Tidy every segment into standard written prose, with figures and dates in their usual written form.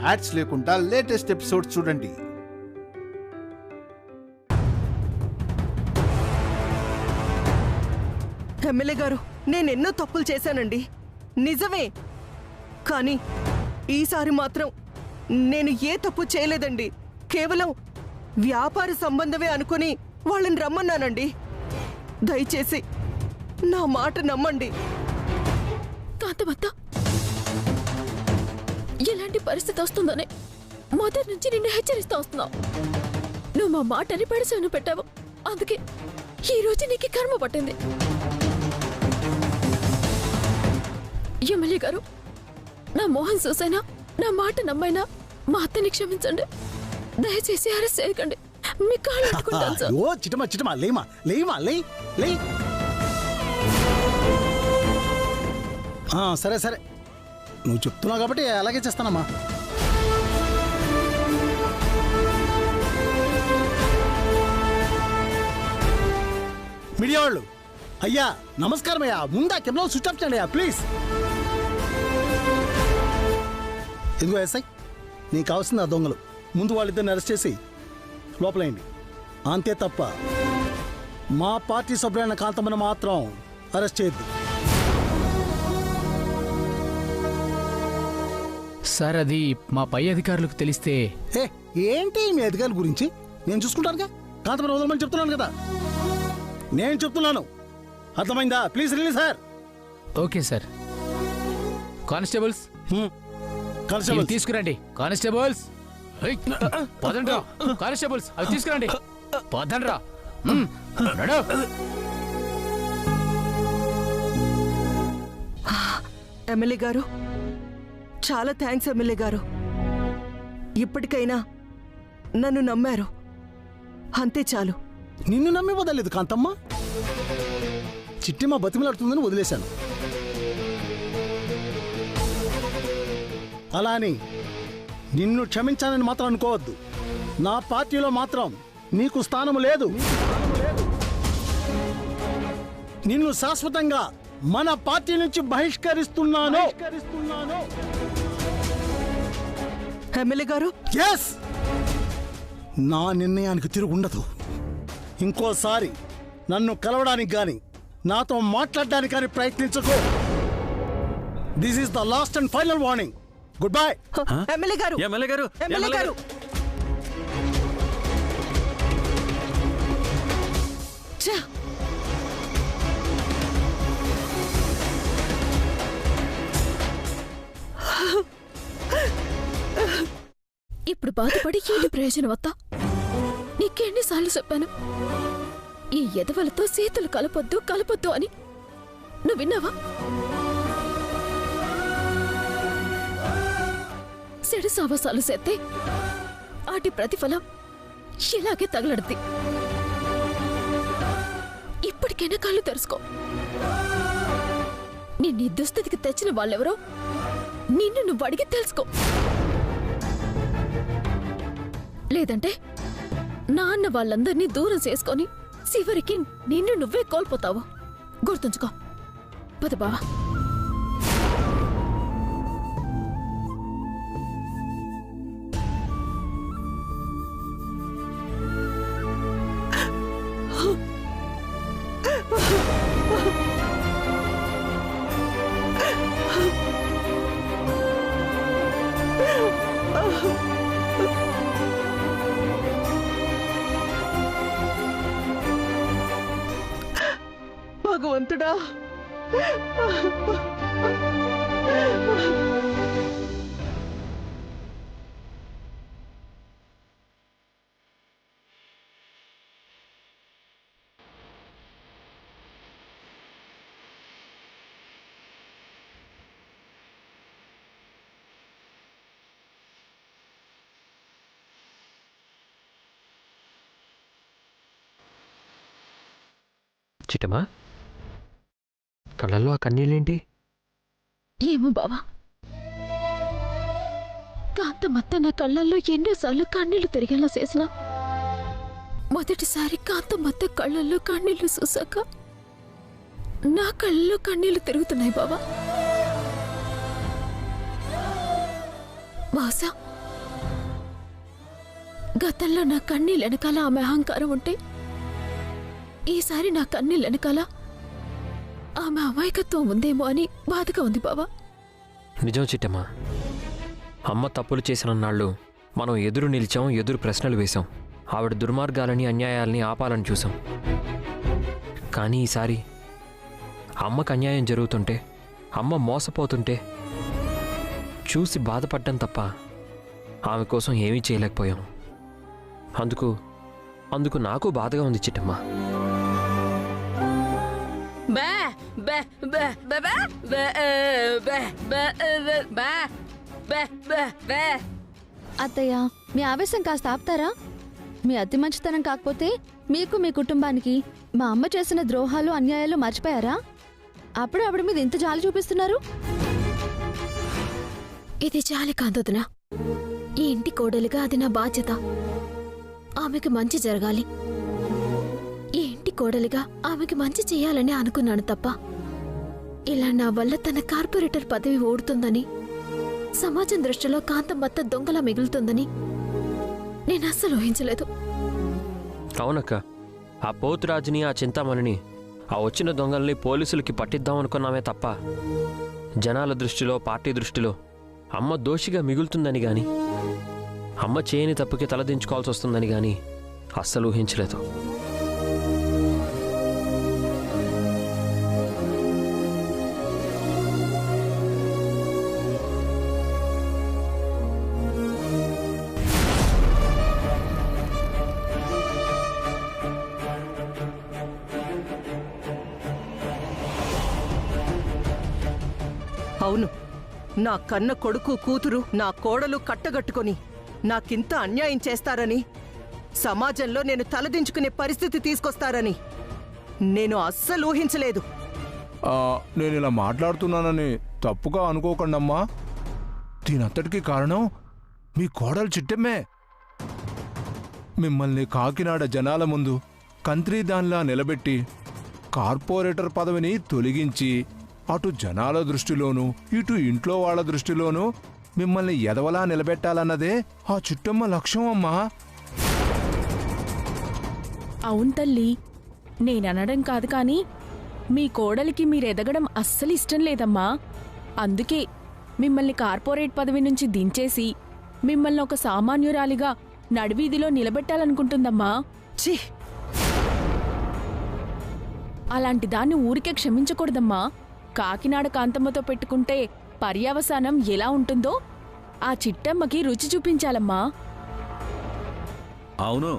Ads లేకుండా latest episodes చూడండి. MLA గారు, నేనెన్నో తప్పులు చేశానండి, నిజమే. కానీ ఈసారి మాత్రం నేను ఏ తప్పు చేయలేదండి. కేవలం వ్యాపార సంబంధమే అనుకుని వాళ్ళని రమ్మన్నానండి. దయచేసి నా మాట నమ్మండి. కాంతమత్త, ఎలాంటి పరిస్థితి వస్తుందనే మొదటి నుంచి నిన్ను హెచ్చరిస్తూ వస్తున్నావు. నువ్వు మా మాటని పెడసను పెట్టావు. అందుకే ఈ రోజు నీకు కర్మ పట్టింది. ఎమ్మెల్యే గారు, నా మోహన్ చూసైనా నా మాట నమ్మైనా మా అత్తని క్షమించండి. దయచేసి అరెస్ట్ చేయకండి. మీ కాళ్ళు పట్టుకుంటాను సార్. ఓ చిటమా చిటమా, లేమా లేమా, లే లే. సరే సరే, నువ్వు చెప్తున్నావు కాబట్టి అలాగే చేస్తానమ్మా. మీడియా వాళ్ళు, అయ్యా నమస్కారం అయ్యా. ముందా కెమెరా స్విచ్ ఆఫ్ చేయండి అయ్యా ప్లీజ్. ఇదిగో ఎస్ఐ, నీకు కావాల్సింది ఆ దొంగలు. ముందు వాళ్ళిద్దరిని అరెస్ట్ చేసి లోపలేయండి. అంతే తప్ప మా పార్టీ సభ్యులైన కాంతమ్మను మాత్రం అరెస్ట్ చేయొద్దు. సార్, అది మా పై అధికారులకు తెలిస్తే. ఏంటి మీ అధికారుల గురించి? నేను చూసుకుంటానుగా. కాంతమ్మను వదలమని చెప్తున్నాను కదా. నేను చెప్తున్నాను, అర్థమైందా? Please release sir. Okay sir. Constables constable తీసుకురండి. కానిస్టేబుల్స్ పదండ్రా. కానిస్టేబుల్స్ అవి తీసుకురండి. పదండ్రా. ఎమ్మెల్యే గారు, చాలా థ్యాంక్స్ ఎమ్మెల్యే గారు. ఇప్పటికైనా నన్ను నమ్మారు, అంతే చాలు. నిన్ను నమ్మి వదలలేదు కాంతమ్మ. చిట్టిమ్మ బతిమలాడుతుందని వదిలేశాను. అలా అని నిన్ను క్షమించానని మాత్రం అనుకోవద్దు. నా పార్టీలో మాత్రం నీకు స్థానం లేదు. నిన్ను శాశ్వతంగా మన పార్టీ నుంచి బహిష్కరిస్తున్నాను. ఎమ్మెల్యే గారు, ఎస్, నా నిర్ణయానికి తిరుగుండదు. ఇంకోసారి నన్ను కలవడానికి గాని నాతో మాట్లాడడానికి కానీ ప్రయత్నించకు. This is the last and final warning. Good bye. MLA గారు, ఎమ్మెల్యే గారు, ఎమ్మెల్యే గారు. ఇప్పుడు బాధపడి ఏంటి ప్రయోజనం? వద్దా, నీకెన్నిసార్లు చెప్పాను ఈ ఎదవలతో చేతులు కలపొద్దు కలపొద్దు అని. నువ్వు విన్నావా? చెడు సావాసాలు చేస్తే వాటి ప్రతిఫలం ఇలాగే తగలడుద్ది. ఇప్పటికైనా కళ్ళు తెరుచుకో. నిన్ను ఈ దుస్థితికి తెచ్చిన వాళ్ళెవరో నిన్ను నువ్వు అడిగి తెలుసుకో. లేదంటే నాన్న వాళ్ళందరినీ దూరం చేసుకొని చివరికి నిన్ను నువ్వే కోల్పోతావు. గుర్తుంచుకో. పద బావా. భగవంతుడా, చిట్టమా, కళ్ళల్లో ఆ కన్నీళ్ళేంటి? ఏమో బావా, కాంతమత్త నా కళ్ళల్లో ఎన్నోసార్లు కన్నీళ్లు తిరిగేలా చేసిన మొదటిసారి కాంతమత్త కళ్ళల్లో కన్నీళ్లు చూసాక నా కళ్ళల్లో కన్నీళ్లు తిరుగుతున్నాయి బావా. బహుశా గతంలో నా కన్నీళ్ళ వెనకాల ఆమె అహంకారం ఉంటే ఈసారి నా కన్నీళ్ళ వెనకాల ఆమె అమాయకత్వం ఉందేమో అని బాధగా ఉంది బావా. నిజం చిట్టమ్మా, అమ్మ తప్పులు చేసిన నాళ్ళు మనం ఎదురు నిలిచాం, ఎదురు ప్రశ్నలు వేశాం. ఆవిడ దుర్మార్గాలని అన్యాయాలని ఆపాలని చూసాం. కానీ ఈసారి అమ్మకు అన్యాయం జరుగుతుంటే, అమ్మ మోసపోతుంటే చూసి బాధపడ్డం తప్ప ఆమె కోసం ఏమీ చేయలేకపోయాం. అందుకు నాకు బాధగా ఉంది చిట్టమ్మా. అత్తయ్య, మీ ఆవేశం కాస్త ఆపుతారా? మీ అతి మంచితనం కాకపోతే మీకు మీ కుటుంబానికి మా అమ్మ చేసిన ద్రోహాలు అన్యాయాలు మర్చిపోయారా? అప్పుడు ఆవిడ మీద ఇంత జాలి చూపిస్తున్నారు. ఇది జాలి కాదొదినా, ఈ ఇంటి కోడలిగా అది నా బాధ్యత. ఆమెకి మంచి జరగాలి, ఈ ఇంటి కోడలిగా ఆమెకి మంచి చేయాలని అనుకున్నాను తప్ప ఇలా నా వల్ల తన కార్పొరేటర్ పదవి ఓడుతుందని, సమాజం దృష్టిలో కాంతమ్మత్త దొంగలా మిగులుతుందని నేను అస్సలు ఊహించలేదు. అవునక్క, ఆ పోతురాజుని, ఆ చింతామణిని, ఆ వచ్చిన దొంగల్ని పోలీసులకి పట్టిద్దామనుకున్నామే తప్ప జనాల దృష్టిలో, పార్టీ దృష్టిలో అమ్మ దోషిగా మిగులుతుందని గాని, అమ్మ చేయని తప్పుకి తలదించుకోవాల్సి వస్తుందని గాని అస్సలు ఊహించలేదు. అవును, నా కన్న కొడుకు కూతురు నా కోడలు కట్టగట్టుకొని నాకింత అన్యాయం చేస్తారని, సమాజంలో నేను తలదించుకునే పరిస్థితి తీసుకొస్తారని నేను అస్సలు ఊహించలేదు. నేను ఇలా మాట్లాడుతున్నానని తప్పుగా అనుకోకండమ్మా. దీనంతటికీ కారణం మీ కోడలు చిట్టమ్మే. మిమ్మల్ని కాకినాడ జనాల ముందు కంత్రీదాన్లా నిలబెట్టి కార్పొరేటర్ పదవిని తొలగించి, అటు జనాల దృష్టిలోనూ ఇటు ఇంట్లో వాళ్ళ దృష్టిలోనూ మిమ్మల్ని ఎదవలా నిలబెట్టాలన్నదే ఆ చిట్టమ్మ లక్ష్యం అమ్మా. అవును తల్లి, నేననడం కాదు కానీ మీ కోడలికి మీరెదగడం అస్సలు ఇష్టం లేదమ్మా. అందుకే మిమ్మల్ని కార్పొరేట్ పదవి నుంచి దించేసి మిమ్మల్ని ఒక సామాన్యురాలిగా నడివీధిలో నిలబెట్టాలనుకుంటుందమ్మా. ఛీ! అలాంటి దాన్ని ఊరికే క్షమించకూడదమ్మా. కాకినాడ కాంతమ్మతో పెట్టుకుంటే పర్యవసానం ఎలా ఉంటుందో ఆ చిట్టమ్మకి రుచి చూపించాలమ్మా. అవును,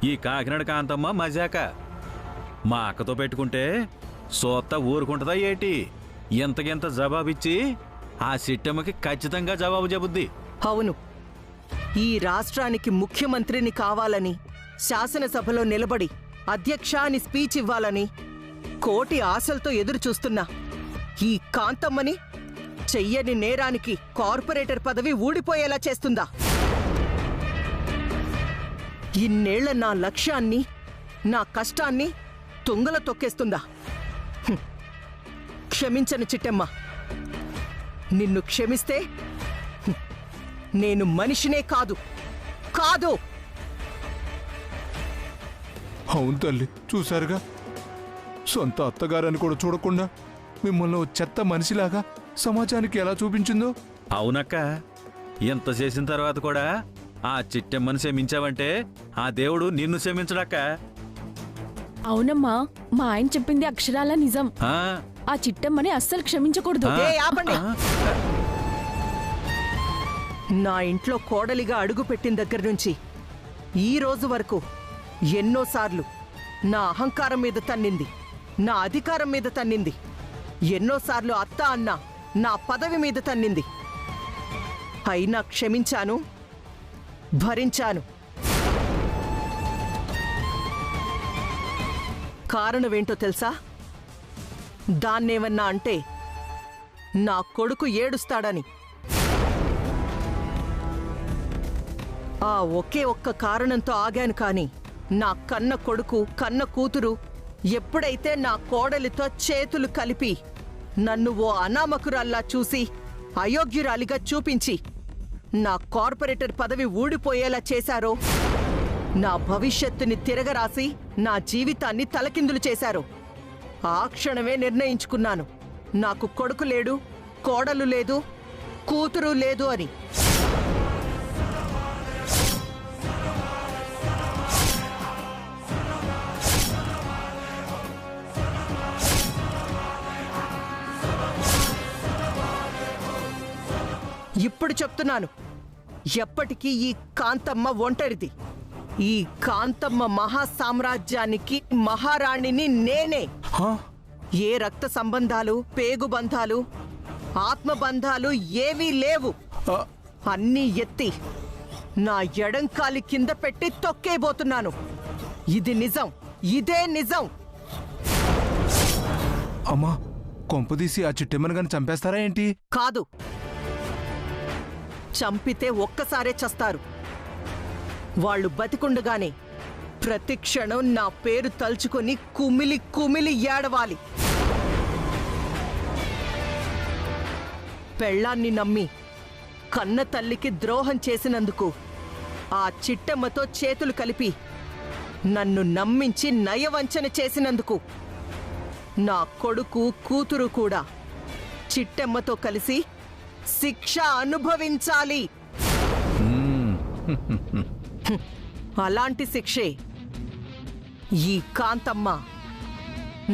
ఈ కాకినాడ కాంతమ్మ మజాక. మా అక్కతో పెట్టుకుంటే సోత్త ఊరుకుంటుందా ఏటి? ఎంతకెంత జవాబిచ్చి ఆ చిట్టమ్మకి ఖచ్చితంగా జవాబు చెబుద్ది. అవును, ఈ రాష్ట్రానికి ముఖ్యమంత్రిని కావాలని శాసనసభలో నిలబడి అధ్యక్ష అని స్పీచ్ ఇవ్వాలని కోటి ఆశలతో ఎదురు చూస్తున్నా ఈ కాంతమ్మని చెయ్యని నేరానికి కార్పొరేటర్ పదవి ఊడిపోయేలా చేస్తుందా? ఇన్నేళ్ల నా లక్ష్యాన్ని, నా కష్టాన్ని తుంగల తొక్కేస్తుందా? క్షమించను చిట్టమ్మ. నిన్ను క్షమిస్తే నేను మనిషినే కాదు. అవును తల్లి, చూశారుగా, సొంత అత్తగారని కూడా చూడకుండా మిమ్మల్ని ఓ చెత్త మనిషిలాగా సమాజానికి ఎలా చూపించిందో. అవునక్క, ఇంత చేసిన తర్వాత కూడా ఆ చిట్టమ్మని క్షమించావంటే ఆ దేవుడు నిన్ను క్షమించడక్క. అవునమ్మా, మా ఆయన చెప్పింది అక్షరాల నిజం. ఆ చిట్టమ్మని అస్సలు క్షమించకూడదు. ఆపండి. నా ఇంట్లో కోడలిగా అడుగుపెట్టిన దగ్గర నుంచి ఈ రోజు వరకు ఎన్నోసార్లు నా అహంకారం మీద తన్నింది, నా అధికారం మీద తన్నింది. ఎన్నోసార్లు అత్త అన్న నా పదవి మీద తన్నింది. అయినా క్షమించాను, భరించాను. కారణమేంటో తెలుసా? దాన్నేమన్నా అంటే నా కొడుకు ఏడుస్తాడని. ఆ ఒకే ఒక్క కారణంతో ఆగాను. కాని నా కన్న కొడుకు, కన్న కూతురు ఎప్పుడైతే నా కోడలితో చేతులు కలిపి నన్ను ఓ అనామకురాల్లా చూసి అయోగ్యురాలిగా చూపించి నా కార్పొరేటర్ పదవి ఊడిపోయేలా చేశారో, నా భవిష్యత్తుని తిరగరాసి నా జీవితాన్ని తలకిందులు చేశారు. ఆ క్షణమే నిర్ణయించుకున్నాను, నాకు కొడుకు లేడు, కోడలు లేదు, కూతురు లేదు అని. ఇప్పుడు చెప్తున్నాను, ఎప్పటికీ ఈ కాంతమ్మ ఒంటరిది. ఈ కాంతమ్మ మహాసామ్రాజ్యానికి మహారాణిని నేనే. ఏ రక్త సంబంధాలు, పేగుబంధాలు, ఆత్మబంధాలు ఏవీ లేవు. అన్నీ ఎత్తి నా ఎడంకాలి కింద పెట్టి తొక్కేయబోతున్నాను. ఇది నిజం, ఇదే నిజం. అమ్మా, కొంపదీసి ఆ చిట్టెమ్మను గాని చంపేస్తారా ఏంటి? కాదు, చంపితే ఒక్కసారే చస్తారు. వాళ్ళు బతికుండగానే ప్రతి క్షణం నా పేరు తలుచుకొని కుమిలి కుమిలి ఏడవాలి. పెళ్ళాన్ని నమ్మి కన్న తల్లికి ద్రోహం చేసినందుకు ఆ చిట్టమ్మతో చేతులు కలిపి నన్ను నమ్మించి నయవంచన చేసినందుకు నా కొడుకు, కూతురు కూడా చిట్టమ్మతో కలిసి శిక్ష అనుభవించాలి. అలాంటి శిక్షే ఈ కాంతమ్మ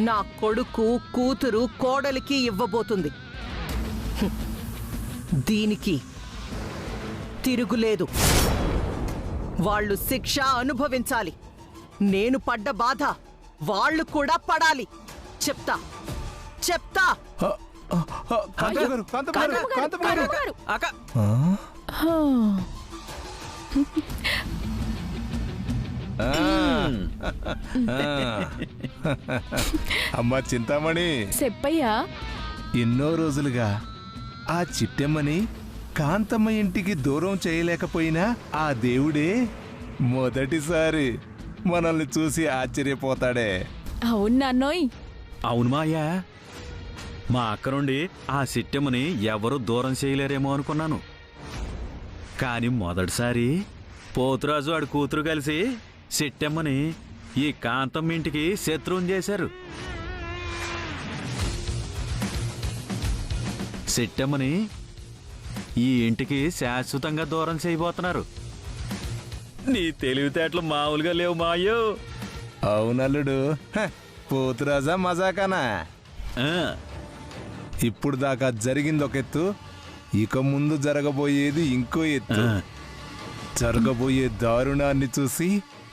నా కొడుకు, కూతురు, కోడలికి ఇవ్వబోతుంది. దీనికి తిరుగులేదు. వాళ్ళు శిక్ష అనుభవించాలి. నేను పడ్డ బాధ వాళ్ళు కూడా పడాలి. చెప్తా చెప్తా. అమ్మా చింతామణి, చెప్పయ్యా. ఎన్నో రోజులుగా ఆ చిట్టెమ్మని కాంతమ్మ ఇంటికి దూరం చేయలేకపోయినా ఆ దేవుడే మొదటిసారి మనల్ని చూసి ఆశ్చర్యపోతాడే. అవును నాన్నోయ్. అవును మాయా, మా అక్క నుండి ఆ సిట్టెమ్మని ఎవరు దూరం చేయలేరేమో అనుకున్నాను. కాని మొదటిసారి పోతురాజు ఆడి కూతురు కలిసి సిట్టెమ్మని ఈ కాంతమ్మ ఇంటికి శత్రువుని చేశారు. సిట్టెమ్మని ఈ ఇంటికి శాశ్వతంగా దూరం చేయబోతున్నారు. నీ తెలివితేటలు మామూలుగా లేవు మాయో. అవునల్లుడు, పోతురాజా మజాకానా? ఇప్పుడు దాకా జరిగింది ఒక ఎత్తు, ఇక ముందు జరగబోయేది ఇంకో ఎత్తు. జరగబోయే దారుణాన్ని చూసి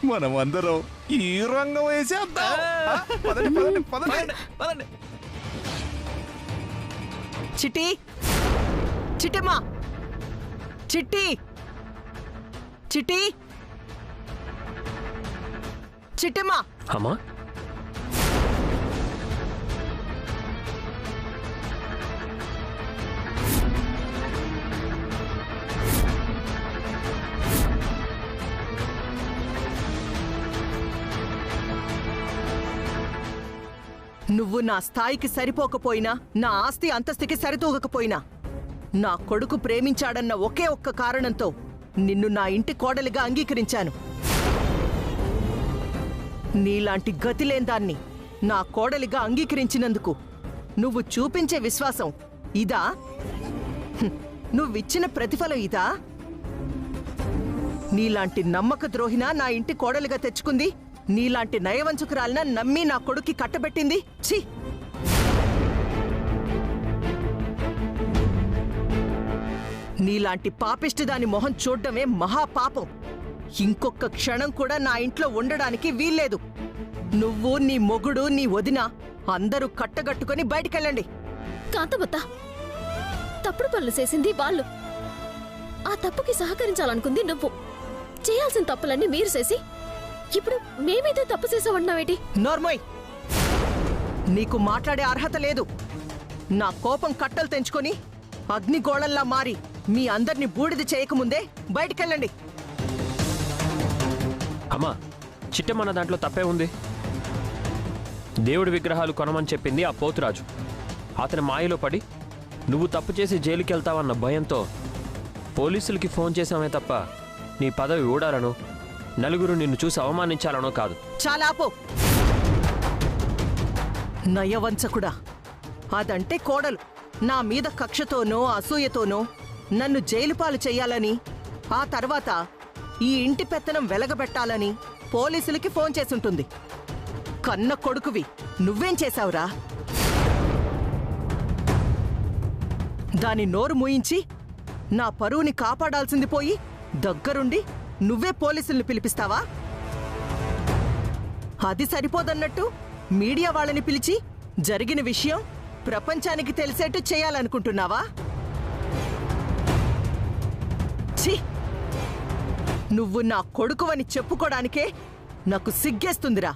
మనమందరం ఈ రంగం వేసేద్దాం. పదండి, పదండి, పదండి. చిట్టి, చిట్టమ్మా, చిట్టి, చిట్టి, చిట్టమ్మా. అమ్మా, నువ్వు నా స్థాయికి సరిపోకపోయినా, నా ఆస్తి అంతస్తుకి సరితూగకపోయినా, నా కొడుకు ప్రేమించాడన్న ఒకే ఒక్క కారణంతో నిన్ను నా ఇంటి కోడలిగా అంగీకరించాను. నీలాంటి గతిలేందాన్ని నా కోడలిగా అంగీకరించినందుకు నువ్వు చూపించే విశ్వాసం ఇదా? నువ్విచ్చిన ప్రతిఫలం ఇదా? నీలాంటి నమ్మక ద్రోహినా నా ఇంటి కోడలిగా తెచ్చుకుంది? నీలాంటి నయవంచుకురాలన నమ్మి నా కొడుక్కి కట్టబెట్టింది? ఛీ! నీలాంటి పాపిష్టిదాని మొహం చూడ్డమే మహాపాపం. ఇంకొక క్షణం కూడా నా ఇంట్లో ఉండడానికి వీల్లేదు. నువ్వు, నీ మొగుడు, నీ వదిన అందరూ కట్టగట్టుకుని బయటికెళ్ళండి. కాంతమత్త, తప్పుడు పనులు చేసింది వాళ్ళు. ఆ తప్పుకి సహకరించాలనుకుంది నువ్వు. చేయాల్సిన తప్పులన్నీ మీరు చేసి ఇప్పుడు మేమైతే తప్పు చేసామన్నావేటి? నోర్మోయ్, నీకు మాట్లాడే అర్హత లేదు. నా కోపం కట్టలు తెంచుకొని అగ్నిగోళంలా మారి మీ అందరినీ బూడిద చేయకముందే బయటికెళ్ళండి. అమ్మా, చిట్టెమ్మన్న దాంట్లో తప్పే ఉంది. దేవుడి విగ్రహాలు కొనమని చెప్పింది ఆ పోతురాజు. అతని మాయలో పడి నువ్వు తప్పు చేసి జైలుకి వెళ్తావన్న భయంతో పోలీసులకి ఫోన్ చేసామే తప్ప నీ పదవి ఊడాలనో నలుగురు నిన్ను చూసి అవమానించాలనో కాదు. చాలా ఆపు. నయవంచకుడా, అదంటే కోడలు నా మీద కక్షతోనో అసూయతోనో నన్ను జైలుపాలు చెయ్యాలని, ఆ తర్వాత ఈ ఇంటి పెత్తనం వెలగబెట్టాలని పోలీసులకి ఫోన్ చేసుంటుంది. కన్న కొడుకువి నువ్వేం చేశావురా? దాని నోరు మూయించి నా పరువుని కాపాడాల్సింది పోయి దగ్గరుండి నువ్వే పోలీసుల్ని పిలిపిస్తావా? అది సరిపోదన్నట్టు మీడియా వాళ్ళని పిలిచి జరిగిన విషయం ప్రపంచానికి తెలిసేట్టు చేయాలనుకుంటున్నావా? ఛీ! నువ్వు నా కొడుకువని చెప్పుకోడానికే నాకు సిగ్గేస్తుందిరా.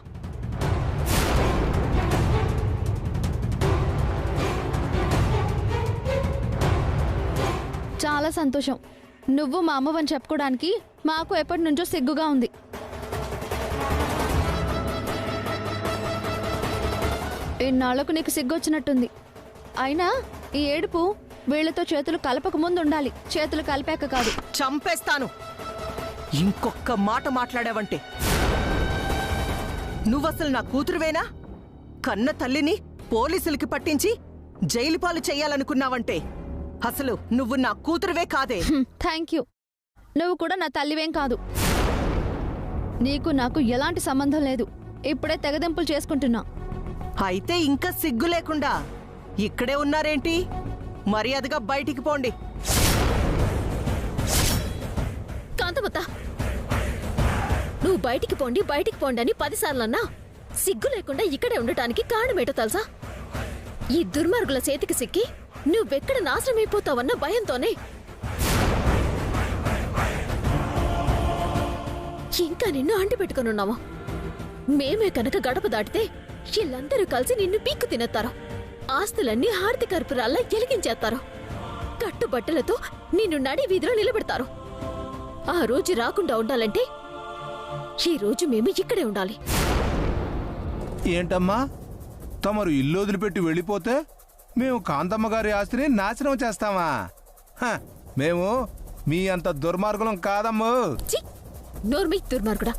చాలా సంతోషం. నువ్వు మా అమ్మవని చెప్పుకోవడానికి మాకు ఎప్పటి నుంచో సిగ్గుగా ఉంది. ఇన్నాళ్లకు నీకు సిగ్గొచ్చినట్టుంది. అయినా ఈ ఏడుపు వీళ్లతో చేతులు కలపక ముందు ఉండాలి, చేతులు కలిపాక కాదు. చంపేస్తాను ఇంకొక్క మాట మాట్లాడావంటే. నువ్వసలు నా కూతురువేనా? కన్న తల్లిని పోలీసులకి పట్టించి జైలుపాలు చెయ్యాలనుకున్నావంటే అసలు నువ్వు నా కూతురువే కాదే. Thank you. నువ్వు కూడా నా తల్లివేం కాదు. నీకు నాకు ఎలాంటి సంబంధం లేదు. ఇప్పుడే తెగదెంపులు చేసుకుంటున్నా. అయితే ఇంకా సిగ్గు లేకుండా ఇక్కడే ఉన్నారేంటి? మర్యాదగా బయటికి పోండి. కాంతమత్త, నువ్వు బయటికి పోండి అని 10 సార్లన్నా సిగ్గు లేకుండా ఇక్కడే ఉండటానికి కారణమేటో తెలుసా? ఈ దుర్మార్గుల చేతికి సిక్కి నువ్వెక్కడ నాశనమైపోతావన్న భయంతోనే. ఇంకా నిన్ను అంటి పెట్టుకునున్నావా? మేమే కనుక గడప దాటితే వీళ్ళందరూ కలిసి నిన్ను పీక్కు తినేస్తారు. ఆస్తులన్నీ హారతి కర్పూరాల్లా ఎలిగించేస్తారు. కట్టుబట్టలతో నిన్ను నడి వీధిలో నిలబెడతారు. ఆ రోజు రాకుండా ఉండాలంటే ఈ రోజు మేము ఇక్కడే ఉండాలి. ఏంటమ్మా, తమరు ఇల్లు వదిలిపెట్టి వెళ్ళిపోతే మేము కాంతమ్మ గారి ఆస్తిని నాశనం చేస్తామా? మేము మీ అంత దుర్మార్గులం కాదమ్మో. నోర్మి దుర్మార్గుడా.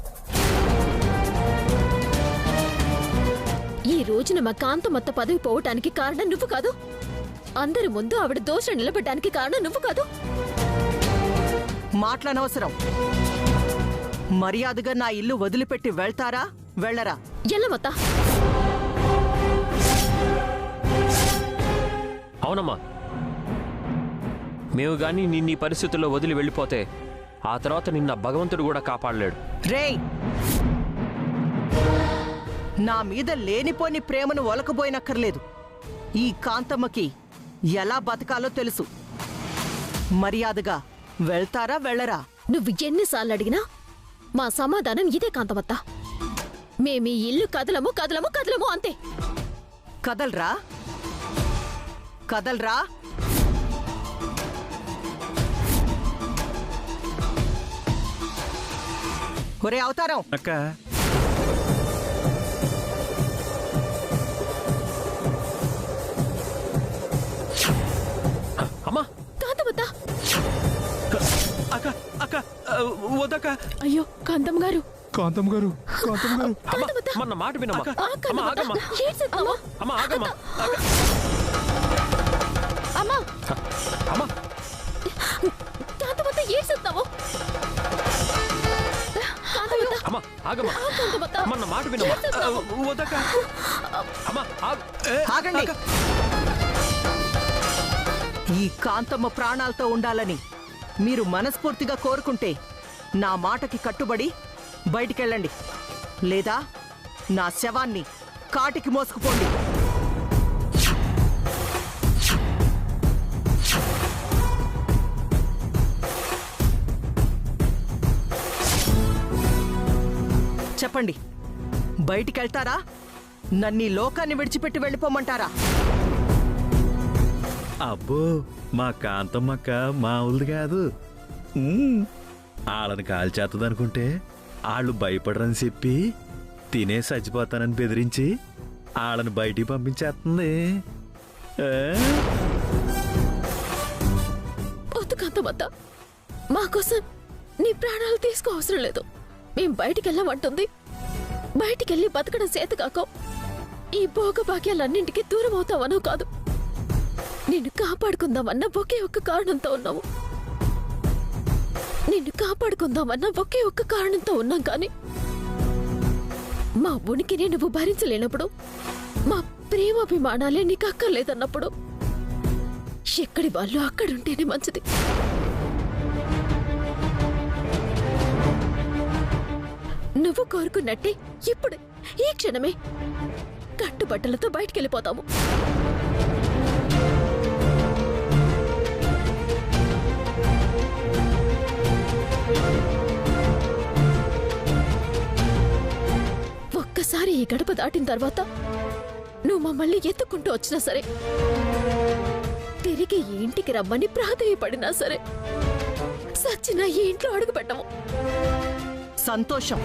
ఈ రోజున మా కాంతమత్త పదవి పోవటానికి కారణం నువ్వు కాదు. అందరి ముందు ఆవిడ దోష నిలబడ్డానికి కారణం నువ్వు కాదు. మాటలనవసరం. మర్యాదగా నా ఇల్లు వదిలిపెట్టి వెళ్తారా వెళ్ళరా? ఎల్లమత్త. అవునమ్మా, మేము గాని నిన్నీ పరిస్థితుల్లో వదిలి వెళ్ళిపోతే ఆ తర్వాత నిన్న భగవంతుడు కూడా కాపాడలేడు. రేయ్, నా మీద లేనిపోని ప్రేమను ఒలకబోయనక్కర్లేదు. ఈ కాంతమ్మకి ఎలా బతకాలో తెలుసు. మర్యాదగా వెళ్తారా వెళ్ళరా? నువ్వు ఎన్నిసార్లు అడిగినా మా సమాధానం ఇదే కాంతమత్త. మేమీ ఇల్లు కదలము కదలము కదలము అంతే. కదల్రా కదల్రా. ఒరే అవతారం, అక్క అమ్మా, కాంతమత్త. అక్క అక్క వద్దక్క. అయ్యో కాంతమ్మ గారు, కాంతమ్మ గారు, కాంతమ్మ గారు. మన మాట వినమ్మా. అమ్మా ఆగమ్మా, అమ్మా ఆగమ్మా. అమ్మా, అమ్మా కాంతమత్త ఏడ్చేస్తావు. అమ్మా ఆగమ్మా, మన మాట వినమ్మా. వద్దక్క. అమ్మా ఆగండి. ఈ కాంతమ్మ ప్రాణాలతో ఉండాలని మీరు మనస్ఫూర్తిగా కోరుకుంటే నా మాటకి కట్టుబడి బయటికెళ్ళండి. లేదా నా శవాన్ని కాటికి మోసుకుపోండి. చెప్పండి, బయటికెళ్తారా? నన్ను ఈ లోకాన్ని విడిచిపెట్టి వెళ్ళిపోమంటారా? అబ్బో, మా కాంతమ్మక్క మామూలుది కాదు. వాళ్ళని కాల్చేస్తుందనుకుంటే వాళ్ళు భయపడరని చెప్పి తినే చచ్చిపోతానని బెదిరించి వాళ్ళని బయటికి పంపించేస్తుంది. వద్దు కాంతమత్త, మాకోసం నీ ప్రాణాలు తీసుకో అవసరం లేదు. మేం బయటికెళ్ళమంటుంది. బయటికెళ్ళి బతకడం చేత కాక ఈ భోగభాగ్యాలన్నింటికి దూరం అవుతావనో కాదు. నిన్ను కాపాడుకుందామన్న ఒకే ఒక్క కారణంతో ఉన్నాము. నిన్ను కాపాడుకుందామన్న ఒకే ఒక్క కారణంతో ఉన్నాం. కానీ మా ఉనికిని నువ్వు భరించలేనప్పుడు, మా ప్రేమాభిమానాలే నీకు అక్కర్లేదన్నప్పుడు ఎక్కడి వాళ్ళు అక్కడుంటేనే మంచిది. నువ్వు కోరుకున్నట్టే ఇప్పుడు ఈ క్షణమే కట్టుబట్టలతో బయటికెళ్ళిపోతాము. ఒక్కసారి ఈ గడప దాటిన తర్వాత నువ్వు మమ్మల్ని ఎత్తుకుంటూ వచ్చినా సరే, తిరిగి ఈ ఇంటికి రమ్మని ప్రాధేయపడినా సరే, సచ్చినా ఈ ఇంట్లో అడుగు పెట్టము. సంతోషం.